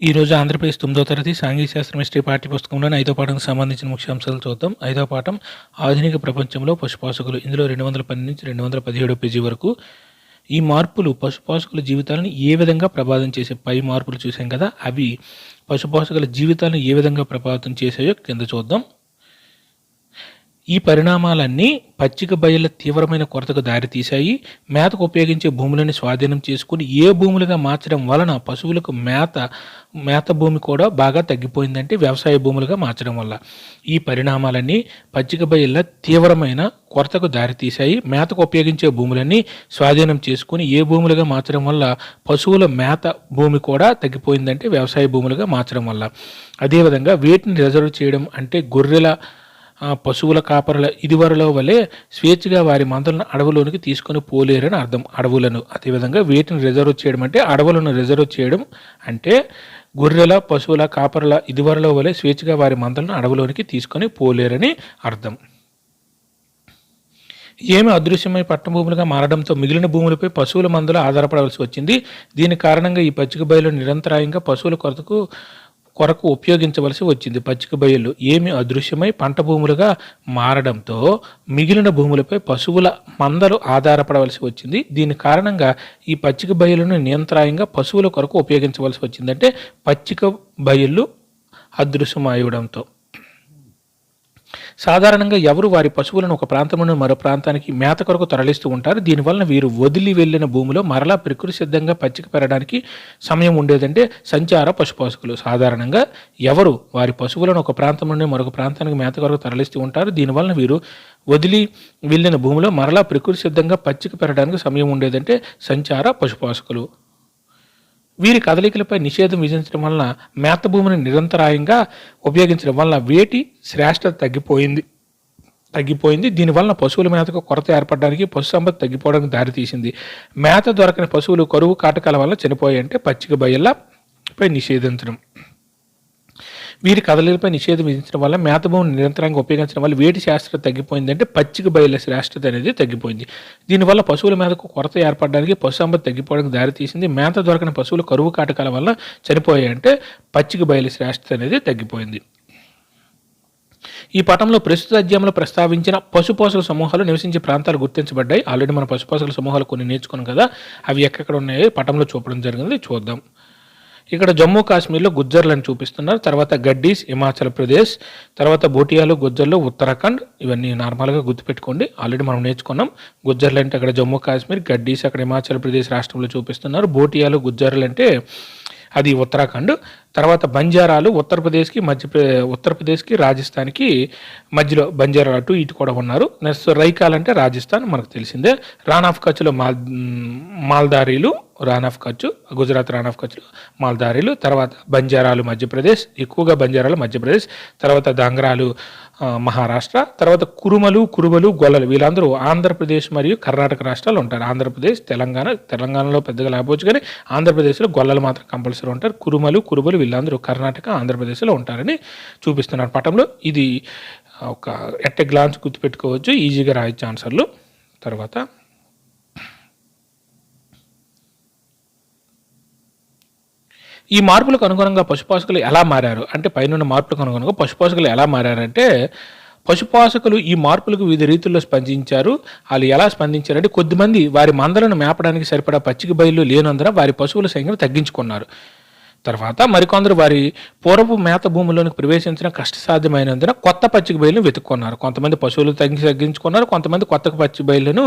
ఈరోజు ఆంధ్రప్రదేశ్ 9వ తరగతి సాంఘిక శాస్త్రం హిస్టరీ పాఠ్య పుస్తకంలోని 5వ పాఠంకి సంబంధించిన ముఖ్యాంశాలు చూద్దాం. 5వ పాఠం ఆధునిక ప్రపంచంలో పశుపోషకులు. ఇందులో 212 నుంచి 217 పేజీ వరకు ఈ మార్పులు పశుపోషకుల జీవితాలను ఏ విధంగా ప్రభావితం చేసే పై మార్పులు చూసాం కదా, అవి పశుపోషకుల జీవితాలను ఏ విధంగా ప్రభావితం చేసాయో కింద చూద్దాం. ఈ పరిణామాలన్నీ పచ్చిక బయళ్ళ తీవ్రమైన కొరతకు దారితీశాయి. మేతకు ఉపయోగించే భూములను స్వాధీనం చేసుకుని ఏ భూములుగా మార్చడం వలన పశువులకు మేత భూమి కూడా బాగా తగ్గిపోయిందంటే వ్యవసాయ భూములుగా మార్చడం వల్ల. ఈ పరిణామాలన్నీ పచ్చిక బయళ్ళ తీవ్రమైన కొరతకు దారితీశాయి. మేతకు ఉపయోగించే భూములన్నీ స్వాధీనం చేసుకుని ఏ భూములుగా మార్చడం వల్ల పశువుల మేత భూమి కూడా తగ్గిపోయిందంటే వ్యవసాయ భూములుగా మార్చడం వల్ల. అదేవిధంగా వీటిని రిజర్వ్ చేయడం అంటే గొర్రెల పశువుల కాపరుల ఇదివరలో వలె స్వేచ్ఛగా వారి మందలను అడవులోనికి తీసుకొని పోలేరని అర్థం. అడవులను అదేవిధంగా వీటిని రిజర్వ్ చేయడం అంటే అడవులను రిజర్వ్ చేయడం అంటే గొర్రెల పశువుల కాపరుల ఇదివరలో వలె స్వేచ్ఛగా వారి మందలను అడవులోనికి తీసుకొని పోలేరని అర్థం. ఏమి అదృశ్యమై పట్టభూములుగా మారడంతో మిగిలిన భూములపై పశువుల మందలు ఆధారపడవలసి వచ్చింది. దీని కారణంగా ఈ పచ్చిక బయలు నిరంతరాయంగా పశువుల కొరకు ఉపయోగించవలసి వచ్చింది. పచ్చిక బయళ్ళు ఏమి అదృశ్యమై పంట భూములుగా మారడంతో మిగిలిన భూములపై పశువుల మందలు ఆధారపడవలసి వచ్చింది. దీని కారణంగా ఈ పచ్చిక బయళ్ళను నిరంతరాయంగా పశువుల కొరకు ఉపయోగించవలసి వచ్చింది. అంటే పచ్చిక బయళ్ళు అదృశ్యమయ్యడంతో సాధారణంగా ఎవరు వారి పశువులను ఒక ప్రాంతం నుండి మరో ప్రాంతానికి మేత కొరకు తరలిస్తూ ఉంటారు. దీనివలన వీరు వదిలి వెళ్ళిన భూమిలో మరలా ప్రకృతి సిద్ధంగా పచ్చిక పెరగడానికి సమయం ఉండేదంటే సంచార పశుపోషకులు. సాధారణంగా ఎవరు వారి పశువులను ఒక ప్రాంతం నుండి మరొక ప్రాంతానికి మేత కొరకు తరలిస్తూ ఉంటారు. దీనివలన వీరు వదిలి వెళ్ళిన భూమిలో మరలా ప్రకృతి సిద్ధంగా పచ్చిక పెరగడానికి సమయం ఉండేదంటే సంచార పశుపోషకులు. వీరి కదలికలపై నిషేధం విధించడం వలన మేత భూమిని నిరంతరాయంగా ఉపయోగించడం వలన వేటి శ్రేష్టత తగ్గిపోయింది. దీనివలన పశువుల మేతకు కొరత ఏర్పడడానికి పశు సంపద తగ్గిపోవడానికి దారితీసింది. మేత దొరకని పశువులు కరువు కాటకాల వల్ల చనిపోయాయంటే పచ్చిక బయళ్ళపై నిషేధించడం. వీరి కదలికలపై నిషేధం విధించడం వల్ల మేత భూమిని నిరంతరంగా ఉపయోగించడం వల్ల వేటి శాస్త్రం తగ్గిపోయింది అంటే పచ్చిక బయళ్ళ శ్రేష్టత అనేది తగ్గిపోయింది. దీనివల్ల పశువుల మేతకు కొరత ఏర్పడడానికి పశు సంపద తగ్గిపోవడానికి దారితీసింది. మేత దొరకని పశువులు కరువు కాటకాల వల్ల చనిపోయాయంటే పచ్చిక బయళ్ళ శ్రేష్టత అనేది తగ్గిపోయింది. ఈ పటంలో ప్రస్తుత అధ్యాయంలో ప్రస్తావించిన పశుపోషక సమూహాలు నివసించే ప్రాంతాలు గుర్తించబడ్డాయి. ఆల్రెడీ మన పశుపోషక సమూహాలు కొన్ని నేర్చుకున్నాం కదా, అవి ఎక్కడ ఉన్నాయో పటంలో చూపడం జరిగింది. చూద్దాం. ఇక్కడ జమ్మూ కాశ్మీర్లో గుజ్జర్లను చూపిస్తున్నారు. తర్వాత గడ్డీస్ హిమాచల్ ప్రదేశ్, తర్వాత బోటియాలు గుజ్జర్లు ఉత్తరాఖండ్. ఇవన్నీ నార్మల్గా గుర్తుపెట్టుకోండి, ఆల్రెడీ మనం నేర్చుకున్నాం. గుజ్జర్లు అంటే అక్కడ జమ్మూ కాశ్మీర్, గడ్డీస్ అక్కడ హిమాచల్ ప్రదేశ్ రాష్ట్రంలో చూపిస్తున్నారు. బోటియాలు గుజ్జర్లు అంటే అది ఉత్తరాఖండ్. తర్వాత బంజారాలు ఉత్తరప్రదేశ్కి రాజస్థాన్కి మధ్యలో బంజారాలు అటు ఇటు కూడా ఉన్నారు. నెక్స్ట్ రైకాల్ అంటే రాజస్థాన్ మనకు తెలిసిందే. రాన్ ఆఫ్ కచ్లో మాల్దారీలు, రాన్ ఆఫ్ కచ్ గుజరాత్, రాన్ ఆఫ్ కచ్లో మాల్దారీలు. తర్వాత బంజారాలు మధ్యప్రదేశ్, ఎక్కువగా బంజారాలు మధ్యప్రదేశ్. తర్వాత దంగ్రాలు మహారాష్ట్ర. తర్వాత కురుబలు, గొల్లలు వీళ్ళందరూ ఆంధ్రప్రదేశ్ మరియు కర్ణాటక రాష్ట్రాలు ఉంటారు. ఆంధ్రప్రదేశ్, తెలంగాణలో పెద్దగా లేకపోవచ్చు కానీ ఆంధ్రప్రదేశ్లో గొల్లలు మాత్రం కంపల్సరీ ఉంటారు. కురుబలు వీళ్ళందరూ కర్ణాటక, ఆంధ్రప్రదేశ్లో ఉంటారని చూపిస్తున్నారు పటంలో. ఇది ఒక ఎట్ ఎ గ్లాన్స్ గుర్తుపెట్టుకోవచ్చు, ఈజీగా రాయొచ్చు ఆన్సర్లు. తర్వాత ఈ మార్పులకు అనుగుణంగా పశుపోషకులు ఎలా మారారు అంటే పైన మార్పులకు అనుగుణంగా పశుపోషకులు ఎలా మారారంటే పశుపోషకులు ఈ మార్పులకు వివిధ రీతుల్లో స్పందించారు. వాళ్ళు ఎలా స్పందించారంటే కొద్దిమంది వారి మందలను మేపడానికి సరిపడా పచ్చిక బయళ్ళు లేనందున వారి పశువుల సంఖ్యను తగ్గించుకున్నారు. తర్వాత మరికొందరు వారి పూర్వపు మేత భూముల్లోనికి ప్రవేశించడం కష్టసాధ్యమైనందున కొత్త పచ్చిక బయలును వెతుక్కున్నారు. కొంతమంది పశువులు తగ్గించుకున్నారు, కొంతమంది కొత్త పచ్చిక బయళ్ళను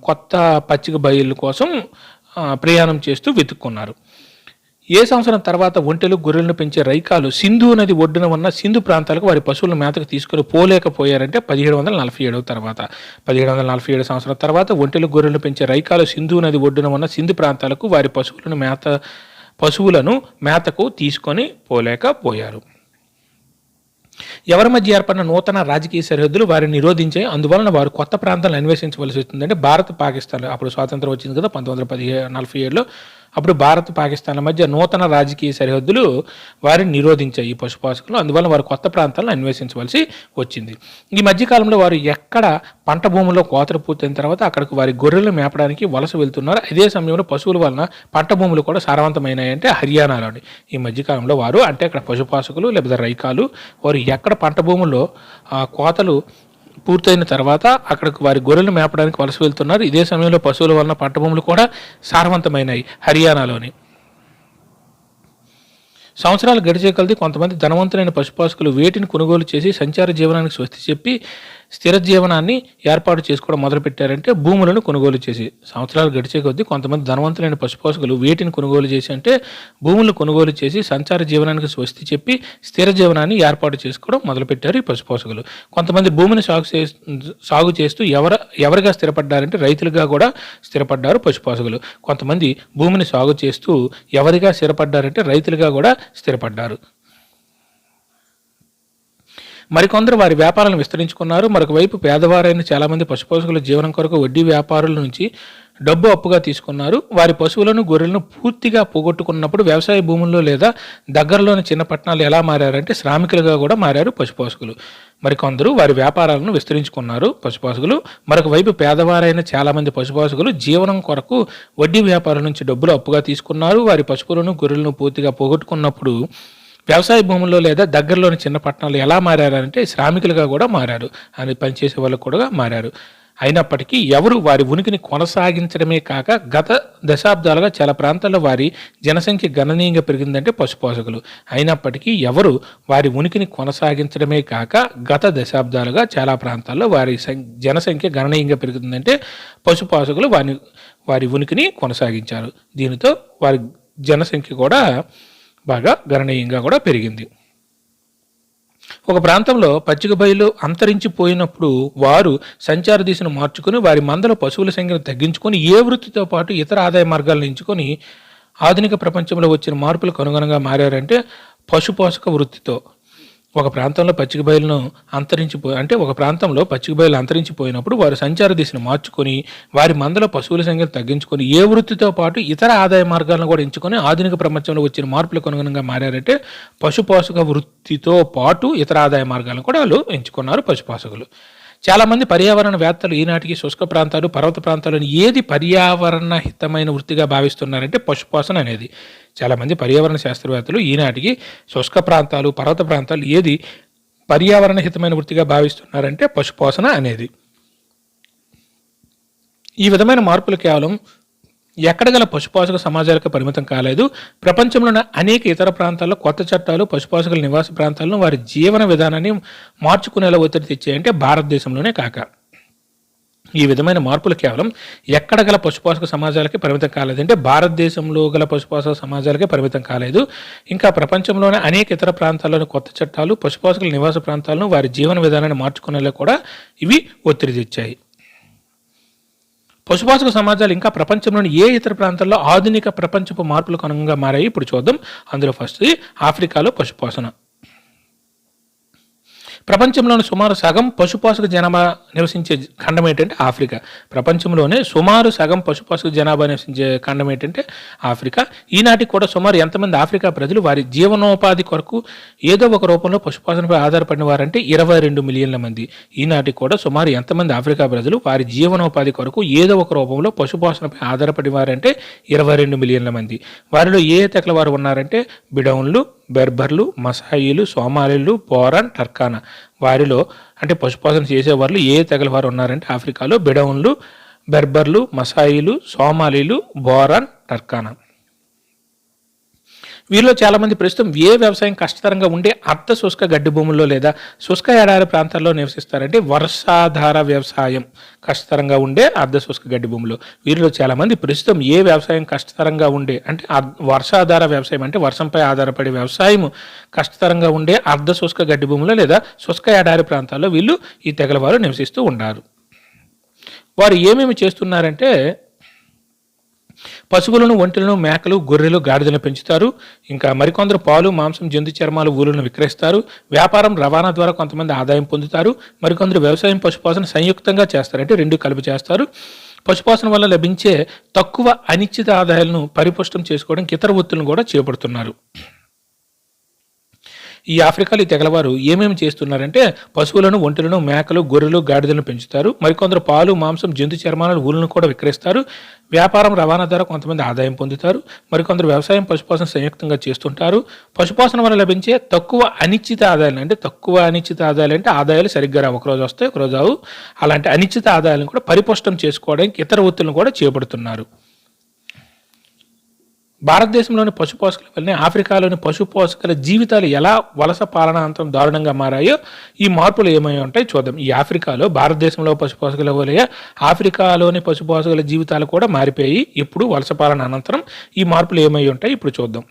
కొత్త పచ్చిక బయళ్ళ కోసం ప్రయాణం చేస్తూ వెతుక్కున్నారు. ఏ సంవత్సరం తర్వాత ఒంటెలు, గొర్రెలను పెంచే రైకాలు సింధు నది ఒడ్డున ఉన్న సింధు ప్రాంతాలకు వారి పశువులను మేతకు తీసుకుని పోలేకపోయారంటే 1747 తర్వాత. 1747 సంవత్సరం తర్వాత ఒంటెలు, గొర్రెలను పెంచే రైకాలు సింధు నది ఒడ్డున ఉన్న సింధు ప్రాంతాలకు వారి పశువులను మేతకు తీసుకొని పోలేకపోయారు. ఎవరి మధ్య ఏర్పడిన నూతన రాజకీయ సరిహద్దులు వారిని నిరోధించాయి. అందువలన వారు కొత్త ప్రాంతాలను అన్వేషించవలసి వస్తుందంటే భారత్, పాకిస్తాన్ అప్పుడు స్వాతంత్రం వచ్చింది కదా 1947లో. అప్పుడు భారత్ పాకిస్తాన్ల మధ్య నూతన రాజకీయ సరిహద్దులు వారిని నిరోధించాయి ఈ పశుపోషకులు. అందువల్ల వారు కొత్త ప్రాంతాలను అన్వేషించవలసి వచ్చింది. ఈ మధ్యకాలంలో వారు ఎక్కడ పంట భూముల్లో కోతలు పూర్తయిన తర్వాత అక్కడికి వారి గొర్రెలు మేపడానికి వలస వెళ్తున్నారు. ఇదే సమయంలో పశువుల వలన పంట భూములు కూడా సారవంతమైనాయి. అంటే హర్యానాలోని ఈ మధ్యకాలంలో వారు అంటే అక్కడ పశుపోషకులు లేదా రైకాలు వారు ఎక్కడ పంట భూముల్లో కోతలు పూర్తయిన తర్వాత అక్కడికి వారి గొర్రెలు మేపడానికి వలస వెళ్తున్నారు. ఇదే సమయంలో పశువుల వలన పంట భూములు కూడా సారవంతమైనాయి హర్యానాలోని. సంవత్సరాలు గడిచే కొలది కొంతమంది ధనవంతులైన పశుపోషకులు వేటిని కొనుగోలు చేసి సంచార జీవనానికి స్వస్తి చెప్పి స్థిర జీవనాన్ని ఏర్పాటు చేసుకోవడం మొదలుపెట్టారంటే భూములను కొనుగోలు చేసి. సంవత్సరాలు గడిచే కొద్దీ కొంతమంది ధనవంతులైన పశుపోషకులు వేటిని కొనుగోలు చేసి అంటే భూములను కొనుగోలు చేసి సంచార జీవనానికి స్వస్తి చెప్పి స్థిర జీవనాన్ని ఏర్పాటు చేసుకోవడం మొదలుపెట్టారు ఈ పశుపోషకులు. కొంతమంది భూమిని సాగు చేస్తూ ఎవరిగా స్థిరపడ్డారంటే రైతులుగా కూడా స్థిరపడ్డారు పశుపోషకులు. కొంతమంది భూమిని సాగు చేస్తూ ఎవరిగా స్థిరపడ్డారంటే రైతులుగా కూడా స్థిరపడ్డారు. మరికొందరు వారి వ్యాపారాలను విస్తరించుకున్నారు. మరొక వైపు పేదవారైన చాలామంది పశుపోషకుల జీవనం కొరకు వడ్డీ వ్యాపారుల నుంచి డబ్బు అప్పుగా తీసుకున్నారు. వారి పశువులను గొర్రెలను పూర్తిగా పోగొట్టుకున్నప్పుడు వ్యవసాయ భూముల్లో లేదా దగ్గరలోని చిన్న పట్టణాలు ఎలా మారారంటే శ్రామికులుగా కూడా మారారు పశుపోషకులు. మరికొందరు వారి వ్యాపారాలను విస్తరించుకున్నారు పశుపోషకులు. మరొక వైపు పేదవారైన చాలామంది పశుపోషకులు జీవనం కొరకు వడ్డీ వ్యాపారుల నుంచి డబ్బులు అప్పుగా తీసుకున్నారు. వారి పశువులను గొర్రెలను పూర్తిగా పోగొట్టుకున్నప్పుడు వ్యవసాయ భూముల్లో లేదా దగ్గరలోని చిన్న పట్టణాలు ఎలా మారారంటే శ్రామికులుగా కూడా మారారు అని పనిచేసే వాళ్ళకు కూడా మారారు. అయినప్పటికీ ఎవరు వారి ఉనికిని కొనసాగించడమే కాక గత దశాబ్దాలుగా చాలా ప్రాంతాల్లో వారి జనసంఖ్య గణనీయంగా పెరిగిందంటే పశుపోషకులు. అయినప్పటికీ ఎవరు వారి ఉనికిని కొనసాగించడమే కాక గత దశాబ్దాలుగా చాలా ప్రాంతాల్లో వారి జనసంఖ్య గణనీయంగా పెరుగుతుందంటే పశుపోషకులు వారి ఉనికిని కొనసాగించారు. దీనితో వారి జనసంఖ్య కూడా బాగా గణనీయంగా కూడా పెరిగింది. ఒక ప్రాంతంలో పచ్చిక బయలు అంతరించిపోయినప్పుడు వారు సంచార దిశను మార్చుకుని వారి మందలో పశువుల సంఖ్యను తగ్గించుకొని ఏ వృత్తితో పాటు ఇతర ఆదాయ మార్గాలను ఎంచుకొని ఆధునిక ప్రపంచంలో వచ్చిన మార్పులకు అనుగుణంగా మారారంటే పశుపోషక వృత్తితో. ఒక ప్రాంతంలో పచ్చిక బయలు అంతరించిపోయినప్పుడు వారు సంచార దిశను మార్చుకొని వారి మందలో పశువుల సంఖ్యను తగ్గించుకొని ఏ వృత్తితో పాటు ఇతర ఆదాయ మార్గాలను కూడా ఎంచుకొని ఆధునిక ప్రపంచంలో వచ్చిన మార్పులకు అనుగుణంగా మారారంటే పశుపోషక వృత్తితో పాటు ఇతర ఆదాయ మార్గాలను కూడా వాళ్ళు ఎంచుకున్నారు పశుపోషకులు. చాలామంది పర్యావరణ వేత్తలు ఈనాటికి శుష్క ప్రాంతాలు పర్వత ప్రాంతాలను ఏది పర్యావరణ హితమైన వృత్తిగా భావిస్తున్నారంటే పశుపోషణ అనేది. చాలామంది పర్యావరణ శాస్త్రవేత్తలు ఈనాటికి శుష్క ప్రాంతాలు పర్వత ప్రాంతాలు ఏది పర్యావరణ హితమైన వృత్తిగా భావిస్తున్నారంటే పశుపోషణ అనేది. ఈ విధమైన మార్పులు కేవలం ఎక్కడ గల పశుపోషక సమాజాలకు పరిమితం కాలేదు. ప్రపంచంలోని అనేక ఇతర ప్రాంతాల్లో కొత్త చట్టాలు పశుపోషకుల నివాస ప్రాంతాలను వారి జీవన విధానాన్ని మార్చుకునేలా ఒత్తిడి తెచ్చాయంటే భారతదేశంలోనే కాక. ఈ విధమైన మార్పులు కేవలం ఎక్కడ గల పశుపోషక సమాజాలకే పరిమితం కాలేదు అంటే భారతదేశంలో గల పశుపోషక సమాజాలకే పరిమితం కాలేదు. ఇంకా ప్రపంచంలోని అనేక ఇతర ప్రాంతాల్లోని కొత్త చట్టాలు పశుపోషకుల నివాస ప్రాంతాలను వారి జీవన విధానాన్ని మార్చుకునేలా కూడా ఇవి ఒత్తిడి తెచ్చాయి. పశుపోషక సమాజాలు ఇంకా ప్రపంచంలోని ఏ ఇతర ప్రాంతాల్లో ఆధునిక ప్రపంచపు మార్పులకు అనుగుణంగా మారాయి ఇప్పుడు చూద్దాం. అందులో ఫస్ట్ ఆఫ్రికాలో పశుపోషణ. ప్రపంచంలోని సుమారు సగం పశుపోషక జనాభా నివసించే ఖండం ఏంటంటే ఆఫ్రికా. ప్రపంచంలోనే సుమారు సగం పశుపోషక జనాభా నివసించే ఖండం ఏంటంటే ఆఫ్రికా. ఈనాటికి కూడా సుమారు ఎంతమంది ఆఫ్రికా ప్రజలు వారి జీవనోపాధి కొరకు ఏదో ఒక రూపంలో పశుపోషణపై ఆధారపడిన వారంటే 22 మిలియన్ల మంది. ఈనాటికి కూడా సుమారు ఎంతమంది ఆఫ్రికా ప్రజలు వారి జీవనోపాధి కొరకు ఏదో ఒక రూపంలో పశుపోషణపై ఆధారపడిన వారంటే 22 మిలియన్ల మంది. వారిలో ఏ తెగల వారు ఉన్నారంటే బిడౌన్లు, బెర్బర్లు, మసాయిలు, సోమాలీలు, బోరాన్, టర్కానా. వారిలో అంటే పశుపోషణ చేసేవాళ్ళు ఏ తెగల వారు ఉన్నారంటే ఆఫ్రికాలో బిడౌన్లు, బెర్బర్లు, మసాయిలు, సోమాలీలు, బోరాన్, టర్కానా. వీరిలో చాలామంది ప్రస్తుతం ఏ వ్యవసాయం కష్టతరంగా ఉండే అర్ధ శుష్క గడ్డి భూముల్లో లేదా శుష్క ఎడారి ప్రాంతాల్లో నివసిస్తారంటే వర్షాధార వ్యవసాయం కష్టతరంగా ఉండే అర్ధ శుష్క గడ్డి భూములు. వీరిలో చాలామంది ప్రస్తుతం ఏ వ్యవసాయం కష్టతరంగా ఉండే అంటే వర్షాధార వ్యవసాయం అంటే వర్షంపై ఆధారపడే వ్యవసాయం కష్టతరంగా ఉండే అర్ధ శుష్క గడ్డి భూముల్లో లేదా శుష్క ఎడారి ప్రాంతాల్లో వీళ్ళు ఈ తెగల వారు నివసిస్తూ ఉన్నారు. వారు ఏమేమి చేస్తున్నారంటే పశువులను, ఒంటెలను, మేకలు, గొర్రెలు, గాడిదలను పెంచుతారు. ఇంకా మరికొందరు పాలు, మాంసం, జంతు చర్మాలు, ఊలులను విక్రయిస్తారు. వ్యాపారం, రవాణా ద్వారా కొంతమంది ఆదాయం పొందుతారు. మరికొందరు వ్యవసాయం, పశుపోషణ సంయుక్తంగా చేస్తారు అంటే రెండు కలిపి చేస్తారు. పశుపోషణ వల్ల లభించే తక్కువ అనిశ్చిత ఆదాయాలను పరిపుష్టం చేసుకోవడానికి ఇతర వృత్తులను కూడా చేపడుతున్నారు. ఈ ఆఫ్రికాలో ఈ తెగలవారు ఏమేమి చేస్తున్నారంటే పశువులను, ఒంటెలను, మేకలు, గొర్రెలు, గాడిదలను పెంచుతారు. మరికొందరు పాలు, మాంసం, జంతు చర్మాలను, ఊళ్ళను కూడా విక్రయిస్తారు. వ్యాపారం, రవాణా ద్వారా కొంతమంది ఆదాయం పొందుతారు. మరికొందరు వ్యవసాయం, పశుపోషణ సంయుక్తంగా చేస్తుంటారు. పశుపోషణ వల్ల లభించే తక్కువ అనిశ్చిత ఆదాయాలు అంటే ఆదాయాలు సరిగ్గా రావు, ఒకరోజు వస్తాయి, ఒకరోజు రావు. అలాంటి అనిశ్చిత ఆదాయాలను కూడా పరిపుష్టం చేసుకోవడానికి ఇతర వృత్తులను కూడా చేపడుతున్నారు. భారతదేశంలోని పశుపోషకుల వల్లనే ఆఫ్రికాలోని పశుపోషకుల జీవితాలు ఎలా వలస పాలనాంతరం దారుణంగా మారాయో, ఈ మార్పులు ఏమై ఉంటాయి చూద్దాం. ఈ ఆఫ్రికాలో భారతదేశంలో పశుపోషకుల వల్ల ఆఫ్రికాలోని పశుపోషకుల జీవితాలు కూడా మారిపోయి ఇప్పుడు వలస పాలన అనంతరం ఈ మార్పులు ఏమై ఉంటాయి ఇప్పుడు చూద్దాం.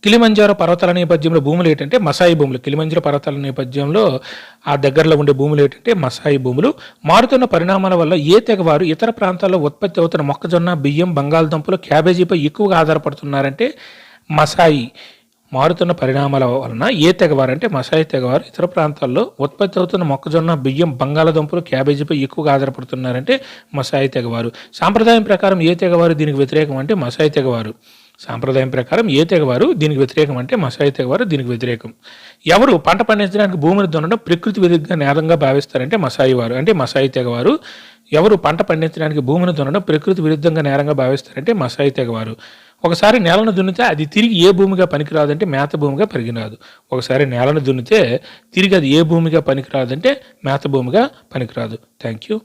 కిలిమంజారో పర్వతాల నేపథ్యంలో భూములు ఏంటంటే మసాయి భూములు. కిలిమంజారో పర్వతాల నేపథ్యంలో ఆ దగ్గరలో ఉండే భూములు ఏంటంటే మసాయి భూములు. మారుతున్న పరిణామాల వల్ల ఏ తెగవారు ఇతర ప్రాంతాల్లో ఉత్పత్తి అవుతున్న మొక్కజొన్న, బియ్యం, బంగాళదుంపలు, క్యాబేజీపై ఎక్కువగా ఆధారపడుతున్నారంటే మసాయి. మారుతున్న పరిణామాల వలన ఏ తెగవారు అంటే మసాయి తెగవారు ఇతర ప్రాంతాల్లో ఉత్పత్తి అవుతున్న మొక్కజొన్న, బియ్యం, బంగాళదుంపలు, క్యాబేజీపై ఎక్కువగా ఆధారపడుతున్నారంటే మసాయి తెగవారు. సాంప్రదాయం ప్రకారం ఏ తెగవారు దీనికి వ్యతిరేకం అంటే మసాయి తెగవారు. సాంప్రదాయం ప్రకారం ఏ తెగవారు దీనికి వ్యతిరేకం అంటే మసాయి తెగవారు దీనికి వ్యతిరేకం. ఎవరు పంట పండించడానికి భూమిని దున్నడం ప్రకృతి విరుద్ధంగా నేరంగా భావిస్తారంటే మసాయి వారు అంటే మసాయి తెగవారు. ఎవరు పంట పండించడానికి భూమిని దున్నడం ప్రకృతి విరుద్ధంగా నేరంగా భావిస్తారంటే మసాయి తెగవారు. ఒకసారి నేలను దున్నితే అది తిరిగి ఏ భూమిగా పనికిరాదంటే మేత భూమిగా పనికిరాదు. ఒకసారి నేలను దున్నితే తిరిగి అది ఏ భూమిగా పనికిరాదంటే మేత భూమిగా పనికిరాదు. Thank you.